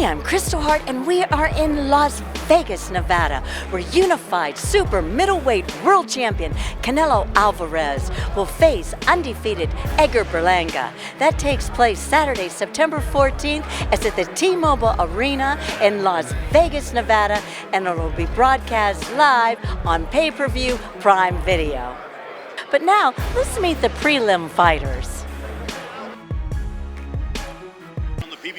I'm Kristal Hart, and we are in Las Vegas, Nevada, where unified super middleweight world champion Canelo Alvarez will face undefeated Edgar Berlanga. That takes place Saturday, September 14th. It's at the T-Mobile Arena in Las Vegas, Nevada, and it will be broadcast live on pay-per-view Prime Video. But now, let's meet the prelim fighters.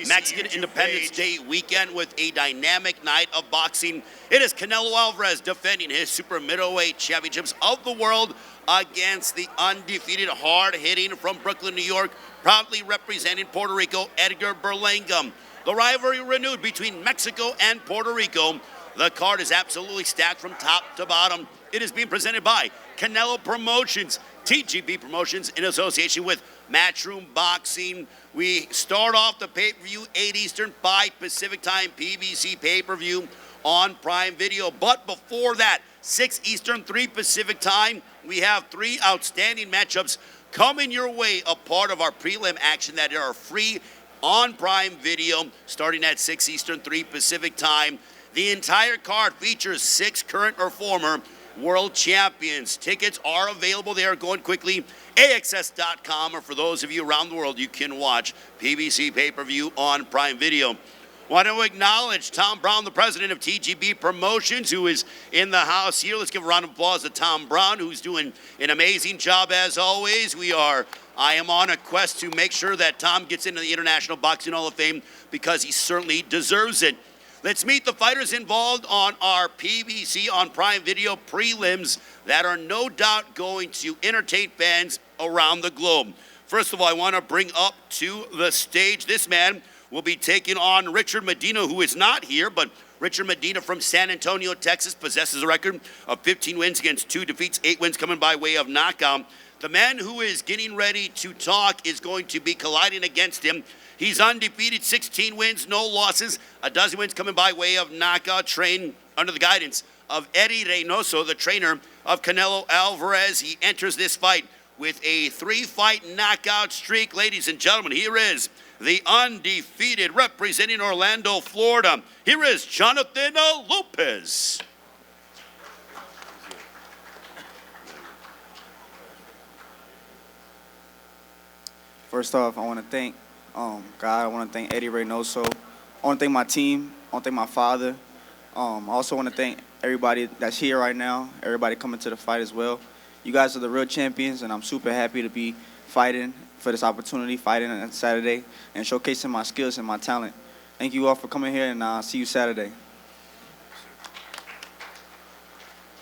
Mexican Independence Day weekend with a dynamic night of boxing. It is Canelo Alvarez defending his super middleweight championships of the world against the undefeated, hard-hitting from Brooklyn, New York, proudly representing Puerto Rico, Edgar Berlanga. The rivalry renewed between Mexico and Puerto Rico. The card is absolutely stacked from top to bottom. It is being presented by Canelo Promotions, TGB Promotions, in association with Matchroom Boxing. We start off the pay-per-view 8 Eastern, 5 Pacific Time, PBC pay-per-view on Prime Video. But before that, 6 Eastern, 3 Pacific Time, we have 3 outstanding matchups coming your way, a part of our prelim action that are free on Prime Video, starting at 6 Eastern, 3 Pacific Time. The entire card features 6 current or former world champions. Tickets are available. They are going quickly. AXS.com, or for those of you around the world, you can watch PBC pay-per-view on Prime Video. Want to acknowledge Tom Brown, the president of TGB Promotions, who is in the house here. Let's give a round of applause to Tom Brown, who's doing an amazing job as always. I am on a quest to make sure that Tom gets into the International Boxing Hall of Fame because he certainly deserves it. Let's meet the fighters involved on our PBC on Prime Video prelims that are no doubt going to entertain fans around the globe. First of all, I want to bring up to the stage, this man will be taking on Richard Medina, who is not here, but Richard Medina from San Antonio, Texas, possesses a record of 15 wins against 2 defeats, 8 wins coming by way of knockout. The man who is getting ready to talk is going to be colliding against him. He's undefeated, 16 wins, no losses, 12 wins coming by way of knockout, trained under the guidance of Eddie Reynoso, the trainer of Canelo Alvarez. He enters this fight with a 3-fight knockout streak. Ladies and gentlemen, here is the undefeated, representing Orlando, Florida. Here is Jonathan Lopez. First off, I want to thank God. I want to thank Eddie Reynoso. I want to thank my team. I want to thank my father. I also want to thank everybody that's here right now, everybody coming to the fight as well. You guys are the real champions, and I'm super happy to be fighting for this opportunity, fighting on Saturday, and showcasing my skills and my talent. Thank you all for coming here, and I'll see you Saturday.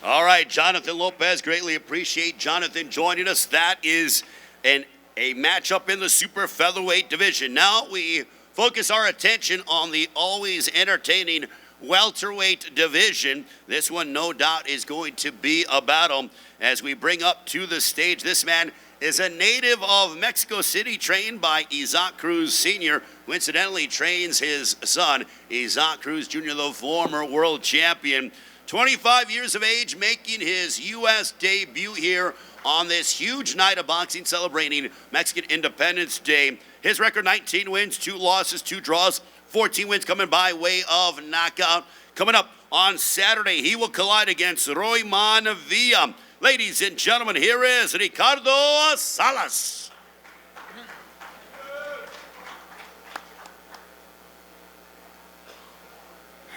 All right, Jonathan Lopez, greatly appreciate Jonathan joining us. That is a matchup in the super featherweight division. Now we focus our attention on the always entertaining welterweight division. This one, no doubt, is going to be a battle as we bring up to the stage. This man is a native of Mexico City, trained by Isaac Cruz Sr., who incidentally trains his son, Isaac Cruz Jr., the former world champion. 25 years of age, making his U.S. debut here on this huge night of boxing celebrating Mexican Independence Day. His record, 19 wins, 2 losses, 2 draws, 14 wins coming by way of knockout. Coming up on Saturday, he will collide against Roiman Villa. Ladies and gentlemen, here is Ricardo Salas.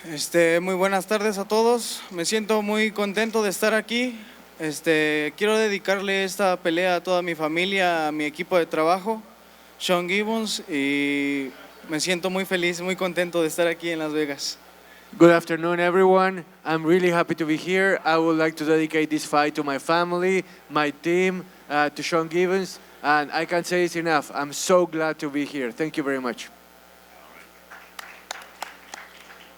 Muy buenas tardes a todos. Me siento muy contento de estar aquí. Quiero dedicarle esta pelea a toda mi familia, a mi equipo de trabajo, Sean Gibbons, y me siento muy feliz, muy contento de estar aquí en Las Vegas. Good afternoon, everyone. I'm really happy to be here. I would like to dedicate this fight to my family, my team, to Sean Gibbons, and I can't say it's enough. I'm so glad to be here. Thank you very much.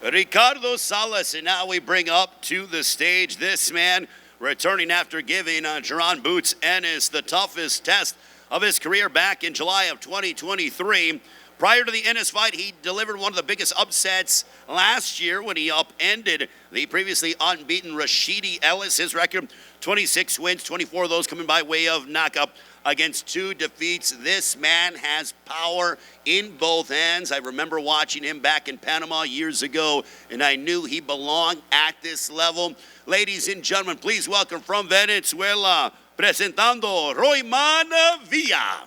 Ricardo Salas, and now we bring up to the stage this man returning after giving Jaron Boots Ennis the toughest test of his career back in July of 2023. Prior to the Ennis fight, he delivered one of the biggest upsets last year when he upended the previously unbeaten Rashidi Ellis. His record, 26 wins, 24 of those coming by way of knockout. against 2 defeats. This man has power in both hands. I remember watching him back in Panama years ago, and I knew he belonged at this level. Ladies and gentlemen, please welcome from Venezuela, presentando Roiman Villa.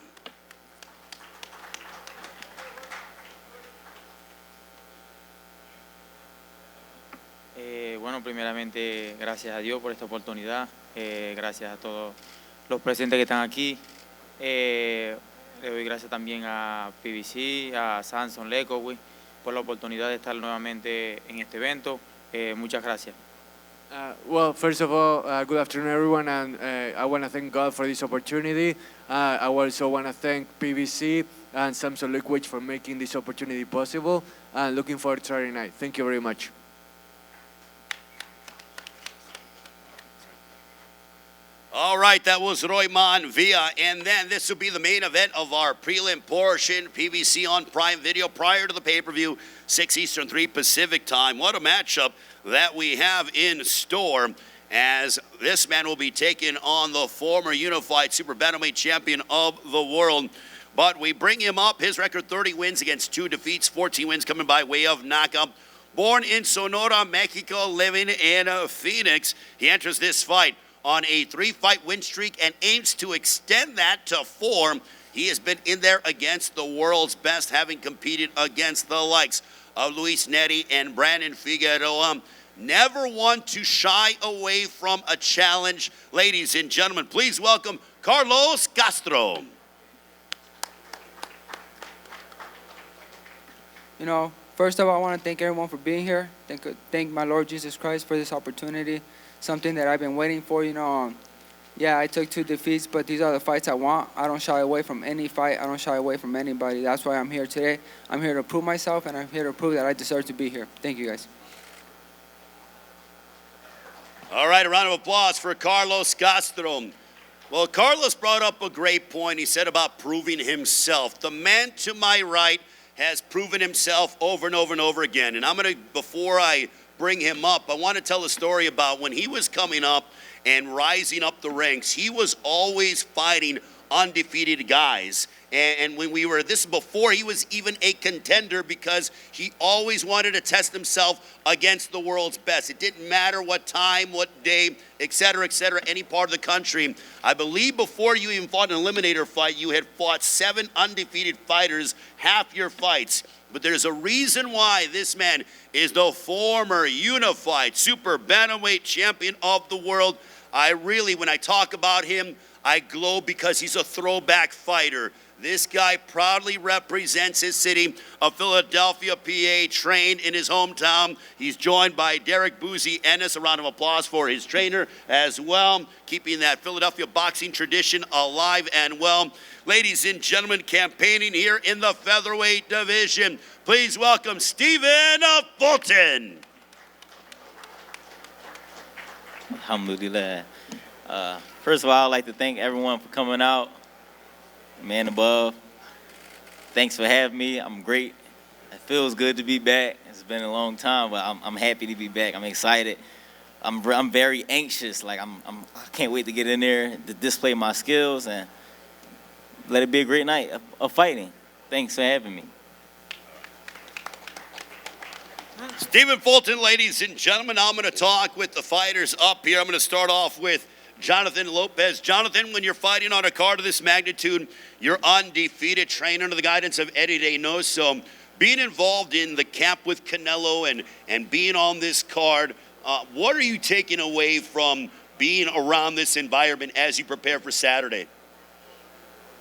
Bueno, primeramente, gracias a Dios por esta oportunidad. Gracias a todos los presentes que están aquí. Le doy gracias también a PBC, a Samson Lekowi, por la oportunidad de estar nuevamente en este evento. Muchas gracias. Well, first of all, good afternoon, everyone, and I want to thank God for this opportunity. I also want to thank PBC and Samson Lekowi for making this opportunity possible, and looking forward to Saturday night. Thank you very much. All right, that was Roiman Villa, and then this will be the main event of our prelim portion, PBC on Prime Video prior to the pay-per-view, 6 Eastern, 3 Pacific time. What a matchup that we have in store, as this man will be taking on the former unified super bantamweight champion of the world. But we bring him up, his record 30 wins against 2 defeats, 14 wins coming by way of knockout. Born in Sonora, Mexico, living in Phoenix, he enters this fight on a 3-fight win streak and aims to extend that to 4. He has been in there against the world's best, having competed against the likes of Luis Neri and Brandon Figueroa. Never one to shy away from a challenge. Ladies and gentlemen, please welcome Carlos Castro. You know, first of all, I want to thank everyone for being here. Thank my Lord Jesus Christ for this opportunity. Something that I've been waiting for, you know. Yeah, I took 2 defeats, but these are the fights I want. I don't shy away from any fight. I don't shy away from anybody. That's why I'm here today. I'm here to prove myself, and I'm here to prove that I deserve to be here. Thank you, guys. All right, a round of applause for Carlos Castro. Well, Carlos brought up a great point. He said about proving himself. The man to my right has proven himself over and over and over again. And I'm going to, before I bring him up, I want to tell a story about when he was coming up and rising up the ranks. He was always fighting undefeated guys. And when we were, this is before he was even a contender, because he always wanted to test himself against the world's best. It didn't matter what time, what day, et cetera, any part of the country. I believe before you even fought an eliminator fight, you had fought 7 undefeated fighters, half your fights. But there's a reason why this man is the former unified super bantamweight champion of the world. I really, when I talk about him, I glow because he's a throwback fighter. This guy proudly represents his city of Philadelphia, PA, trained in his hometown. He's joined by Derek Boozy Ennis. A round of applause for his trainer as well, keeping that Philadelphia boxing tradition alive and well. Ladies and gentlemen, campaigning here in the featherweight division, please welcome Stephen Fulton. Alhamdulillah. First of all, I'd like to thank everyone for coming out. Man above, thanks for having me. I'm great. It feels good to be back. It's been a long time, but I'm happy to be back. I'm excited. I'm very anxious. Like I can't wait to get in there to display my skills and let it be a great night of fighting. Thanks for having me. Stephen Fulton, ladies and gentlemen, I'm going to talk with the fighters up here. I'm going to start off with Jonathan Lopez. Jonathan, when you're fighting on a card of this magnitude, you're undefeated, trained under the guidance of Eddie Reynoso. Being involved in the camp with Canelo and being on this card, what are you taking away from being around this environment as you prepare for Saturday?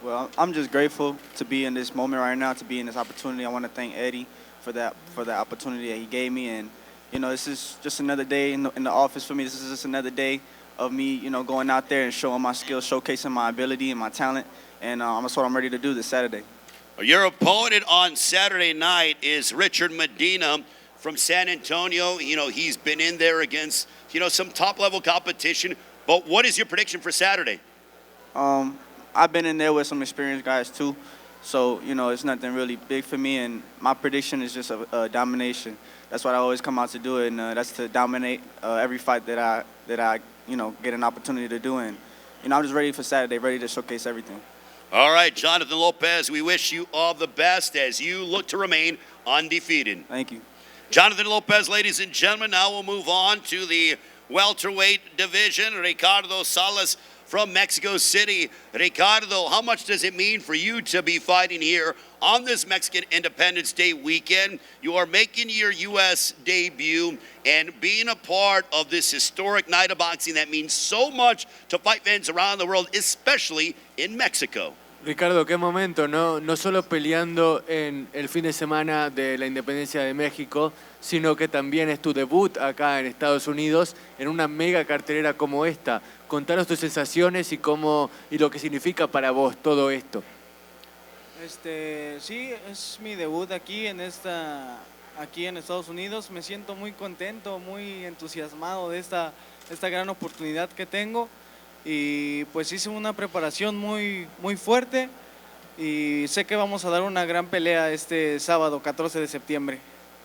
Well, I'm just grateful to be in this moment right now, to be in this opportunity. I want to thank Eddie for that opportunity that he gave me. And, you know, this is just another day in the office for me. This is just another day of me, you know, going out there and showing my skills, showcasing my ability and my talent. And that's what I'm ready to do this Saturday. Your opponent on Saturday night is Richard Medina from San Antonio. You know, he's been in there against, you know, some top-level competition. But what is your prediction for Saturday? I've been in there with some experienced guys, too. So, you know, it's nothing really big for me. And my prediction is just a domination. That's what I always come out to do, and that's to dominate every fight that I you know, get an opportunity to do. And I'm just ready for Saturday, ready to showcase everything. All right, Jonathan Lopez, we wish you all the best as you look to remain undefeated. Thank you. Jonathan Lopez, ladies and gentlemen, now we'll move on to the welterweight division. Ricardo Salas from Mexico City. Ricardo, how much does it mean for you to be fighting here on this Mexican Independence Day weekend? You are making your U.S. debut and being a part of this historic night of boxing that means so much to fight fans around the world, especially in Mexico. Ricardo, qué momento, ¿no? No solo peleando en el fin de semana de la independencia de México, sino que también es tu debut acá en Estados Unidos en una mega cartelera como esta. Contanos tus sensaciones y lo que significa para vos todo esto. Sí, es mi debut aquí en Estados Unidos. Me siento muy contento, muy entusiasmado de esta gran oportunidad que tengo. Y pues hice una preparación muy fuerte y sé que vamos a dar una gran pelea este sábado 14 de septiembre.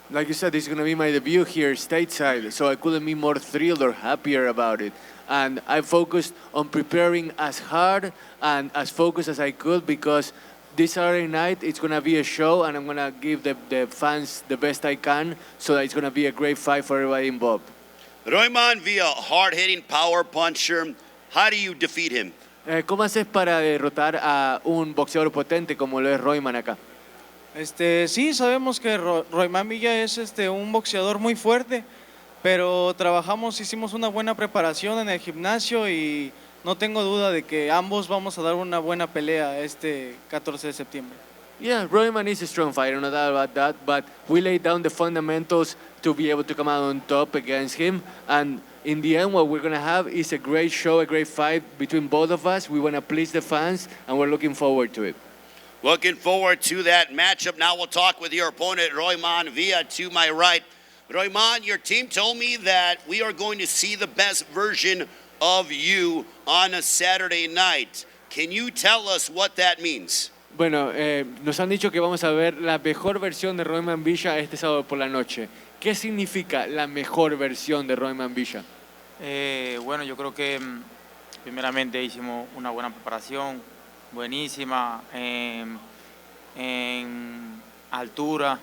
Like you said, this is going to be my debut here stateside, so I couldn't be more thrilled or happier about it. And I focused on preparing as hard and as focused as I could because this Saturday night it's going to be a show and I'm going to give the fans the best I can so that it's going to be a great fight for everybody involved. Roiman via hard-hitting power puncher. How do you defeat him? ¿Cómo haces para derrotar a un boxeador potente como lo es Roiman acá? Sí, sabemos que Roiman Villa es un boxeador muy fuerte, pero hicimos una buena preparación en el gimnasio y no tengo duda de que ambos vamos a dar una buena pelea este 14 de septiembre. Yeah, Roiman is a strong fighter, no doubt about that, but we laid down the fundamentals to be able to come out on top against him, and in the end, what we're going to have is a great show, a great fight between both of us. We want to please the fans, and we're looking forward to it. Looking forward to that matchup. Now we'll talk with your opponent, Roiman Villa, to my right. Roiman, your team told me that we are going to see the best version of you on a Saturday night. Can you tell us what that means? Bueno, nos han dicho que vamos a ver la mejor versión de Roiman Villa este sábado por la noche. ¿Qué significa la mejor versión de Roiman Villa? Bueno, yo creo que primeramente hicimos una buena preparación, buenísima, en altura.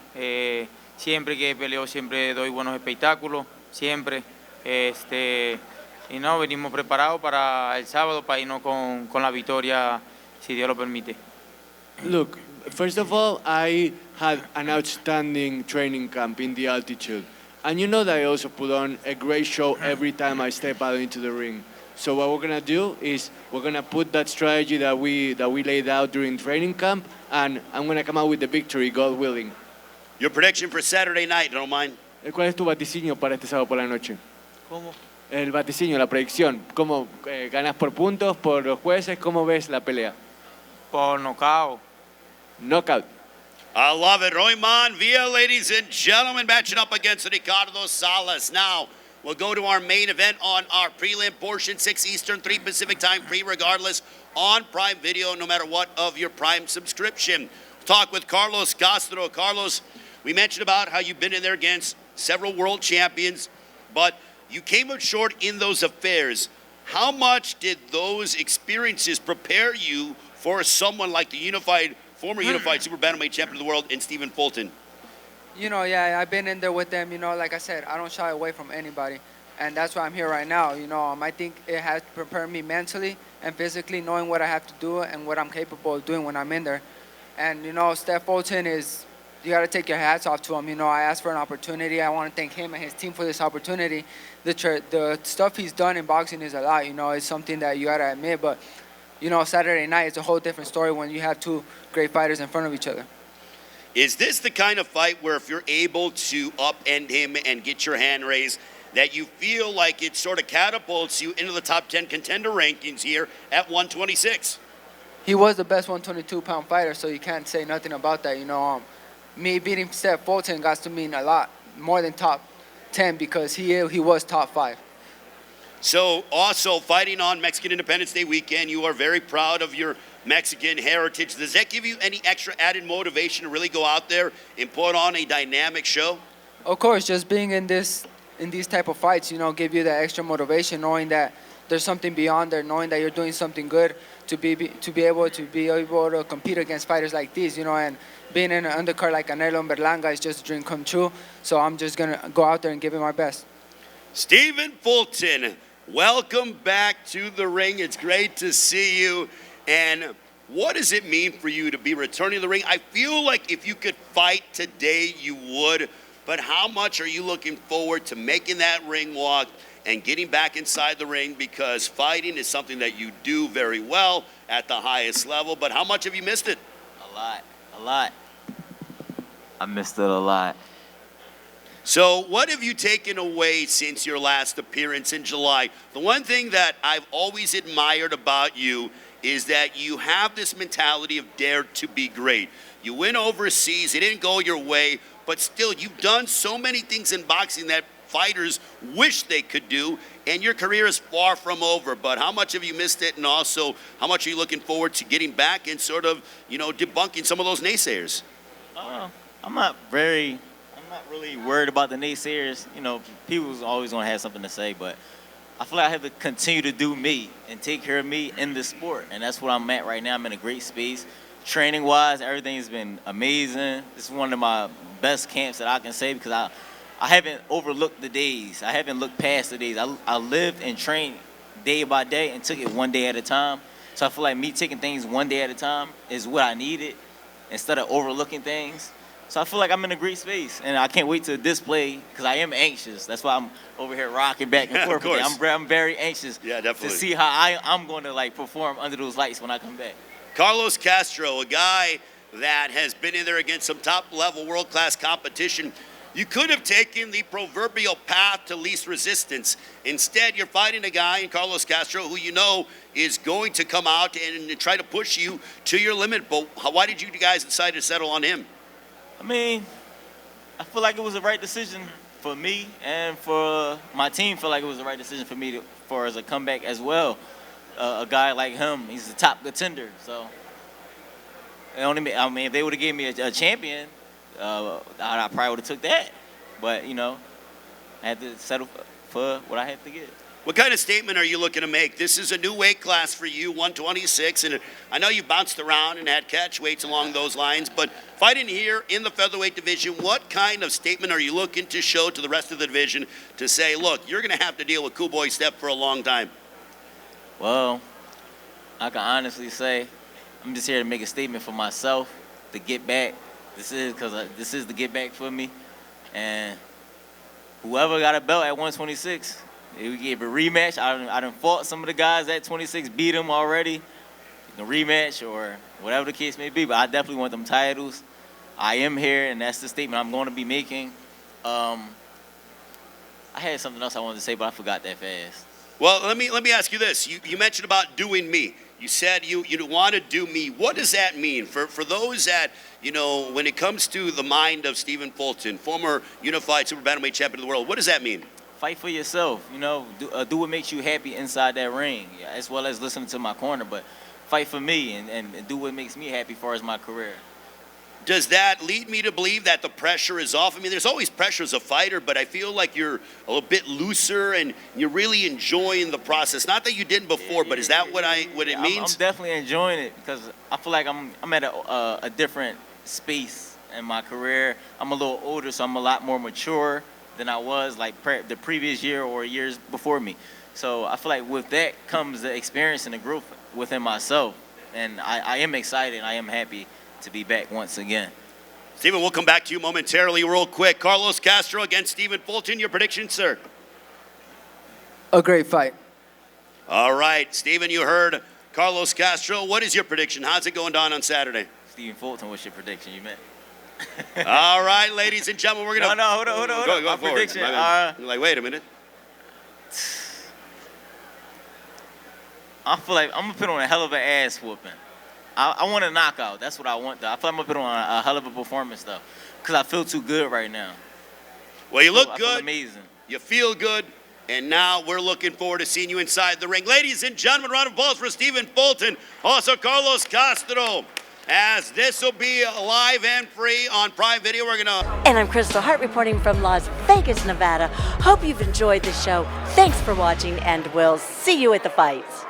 Siempre que peleo siempre doy buenos espectáculos, siempre. Y no, venimos preparados para el sábado para irnos con la victoria, si Dios lo permite. Look, first of all, I had an outstanding training camp in the altitude. And you know that I also put on a great show every time I step out into the ring. So what we're going to do is we're going to put that strategy that we laid out during training camp, and I'm going to come out with the victory, God willing. Your prediction for Saturday night, don't mind. ¿Cuál es tu vaticinio para este sábado por la noche? ¿Cómo? El vaticinio, la predicción. ¿Cómo ganas por puntos, por los jueces? ¿Cómo ves la pelea? Por nocaut. Knockout. I love it. Roiman Villa, ladies and gentlemen, matching up against Ricardo Salas. Now, we'll go to our main event on our prelim portion, 6 Eastern, 3 Pacific time, free regardless, on Prime Video, no matter what of your Prime subscription. Talk with Carlos Castro. Carlos, we mentioned about how you've been in there against several world champions, but you came up short in those affairs. How much did those experiences prepare you for someone like the former unified super bantamweight champion of the world in Stephen Fulton? Yeah, I've been in there with them. Like I said, I don't shy away from anybody. And that's why I'm here right now. I think it has prepared me mentally and physically, knowing what I have to do and what I'm capable of doing when I'm in there. And, Steph Fulton you got to take your hats off to him. I asked for an opportunity. I want to thank him and his team for this opportunity. The stuff he's done in boxing is a lot. It's something that you got to admit. But, Saturday night is a whole different story when you have two great fighters in front of each other. Is this the kind of fight where if you're able to upend him and get your hand raised, that you feel like it sort of catapults you into the top 10 contender rankings here at 126? He was the best 122-pound fighter, so you can't say nothing about that. Me beating Steph Fulton got to mean a lot more than top 10 because he was top 5. So also fighting on Mexican Independence Day weekend, you are very proud of your Mexican heritage. Does that give you any extra added motivation to really go out there and put on a dynamic show? Of course, just being in these type of fights, give you that extra motivation, knowing that, there's something beyond there, knowing that you're doing something good to be able to compete against fighters like these, and being in an undercard like Canelo and Berlanga is just a dream come true. So I'm just gonna go out there and give it my best. Stephen Fulton, welcome back to the ring. It's great to see you. And what does it mean for you to be returning to the ring? I feel like if you could fight today, you would. But how much are you looking forward to making that ring walk and getting back inside the ring? Because fighting is something that you do very well at the highest level. But how much have you missed it? A lot. I missed it a lot. So what have you taken away since your last appearance in July? The one thing that I've always admired about you is that you have this mentality of dare to be great. You went overseas, it didn't go your way, but still you've done so many things in boxing that fighters wish they could do, and your career is far from over. But how much have you missed it, and also how much are you looking forward to getting back and sort of, debunking some of those naysayers? I'm not really worried about the naysayers. People's always gonna have something to say, but I feel like I have to continue to do me and take care of me in this sport, and that's what I'm at right now. I'm in a great space. Training-wise, everything's been amazing. This is one of my best camps that I can say, because I haven't overlooked the days. I haven't looked past the days. I lived and trained day by day and took it one day at a time. So I feel like me taking things one day at a time is what I needed instead of overlooking things. So I feel like I'm in a great space, and I can't wait to display, because I am anxious. That's why I'm over here rocking back and forth. Of course. I'm very anxious definitely. to see how I'm going to perform under those lights when I come back. Carlos Castro, a guy that has been in there against some top-level world-class competition. You could have taken the proverbial path to least resistance. Instead, you're fighting a guy in Carlos Castro who is going to come out and try to push you to your limit. But why did you guys decide to settle on him? I feel like it was the right decision for me, and for my team feel like it was the right decision for me as a comeback as well. A guy like him, he's the top contender. So, if they would have gave me a champion, I probably would have took that. But, I had to settle for what I had to get. What kind of statement are you looking to make? This is a new weight class for you, 126, and I know you bounced around and had catch weights along those lines, but fighting here in the featherweight division, what kind of statement are you looking to show to the rest of the division to say, look, you're going to have to deal with Cool Boy Step for a long time? Well, I can honestly say I'm just here to make a statement for myself, to get back. This is the get back for me, and whoever got a belt at 126, we gave a rematch. I done fought some of the guys at 26, beat them already. A rematch or whatever the case may be, but I definitely want them titles. I am here, and that's the statement I'm going to be making. I had something else I wanted to say, but I forgot that fast. Well, let me ask you this. You mentioned about doing me. You said you want to do me. What does that mean? For those that, when it comes to the mind of Stephen Fulton, former unified super bantamweight champion of the world, what does that mean? Fight for yourself, do what makes you happy inside that ring, as well as listening to my corner, but fight for me and do what makes me happy as far as my career. Does that lead me to believe that the pressure is off? I mean, there's always pressure as a fighter, but I feel like you're a little bit looser and you're really enjoying the process. Not that you didn't before, but is that what it means? I'm definitely enjoying it, because I feel like I'm at a different space in my career. I'm a little older, so I'm a lot more mature than I was the previous year or years before me. So I feel like with that comes the experience and the growth within myself. And I am excited. I am happy to be back once again. Stephen, we'll come back to you momentarily real quick. Carlos Castro against Stephen Fulton. Your prediction, sir? A great fight. All right. Stephen, you heard Carlos Castro. What is your prediction? How's it going down on Saturday? Stephen Fulton, what's your prediction? You meant? All right, ladies and gentlemen, we're going to... No, hold on. Go My forward. prediction. Wait a minute. I feel like I'm going to put on a hell of an ass whooping. I want a knockout. That's what I want, though. I feel like I'm going to put on a hell of a performance, though, because I feel too good right now. Well, you look I good. feel amazing. You feel good. And now we're looking forward to seeing you inside the ring. Ladies and gentlemen, round of applause for Stephen Fulton. Also, Carlos Castro. as this will be live and free on Prime Video. We're going to... And I'm Kristal Hart reporting from Las Vegas, Nevada. Hope you've enjoyed the show. Thanks for watching, and we'll see you at the fights.